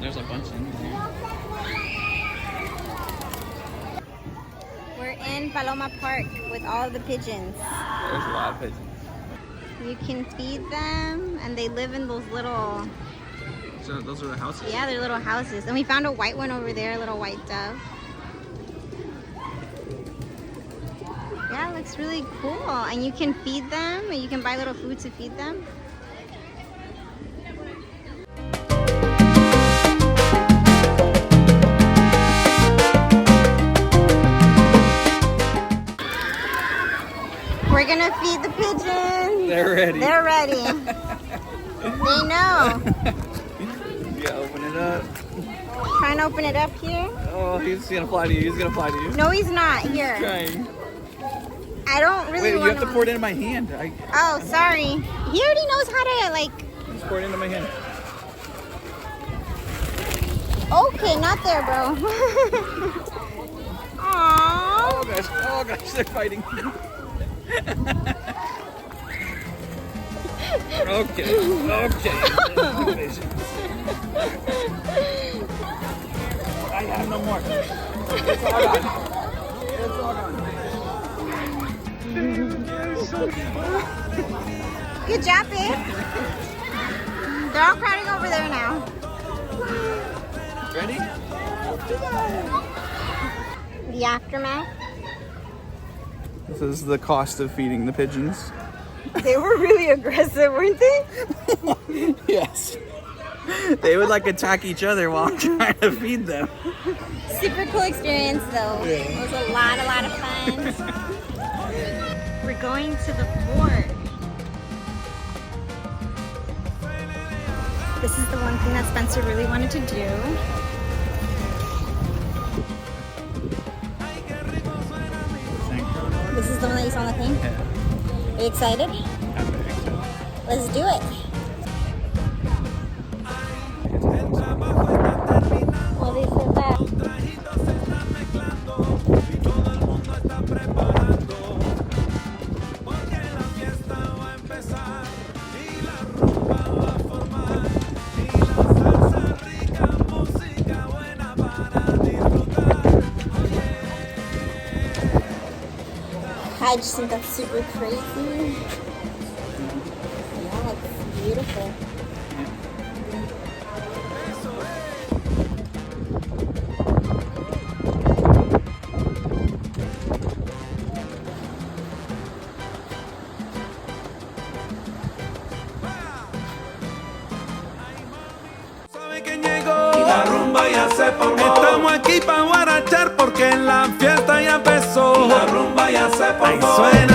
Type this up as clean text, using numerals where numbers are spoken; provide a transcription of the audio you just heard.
There's a bunch in here. We're in Paloma Park with all the pigeons. There's a lot of pigeons. You can feed them, and they live in those little... So those are the houses? Yeah, they're little houses. And we found a white one over there, a little white dove. Yeah, it looks really cool. And you can feed them, and you can buy little food to feed them. We're gonna feed the pigeons. They're ready. They're ready. They know. Yeah, open it up. Trying to open it up here. Oh, he's gonna fly to you. He's gonna fly to you. No, he's not. Here. Trying. I don't really Wait, want you have to pour it into my hand. Oh, sorry. He already knows how to, like... Just pour it into my hand. Okay, not there, bro. Aww. Oh gosh, they're fighting. Okay. I have no more. It's all gone. It's all gone. Good job, babe. They're all crowding over there now. Ready? The aftermath. This is the cost of feeding the pigeons. They were really aggressive, weren't they? Yes. They would like attack each other while I'm trying to feed them. Super cool experience, though. Yeah. It was a lot of fun. We're going to the fort. This is the one thing that Spencer really wanted to do. This is the one that you saw on the thing? Yeah. Are you excited? I'm very excited. Let's do it. Well, they said that. I just think that's super crazy. Yeah, it's beautiful. Estamos aquí para guarachar porque la fiesta ya empezó. La rumba ya se formó. Ahí suena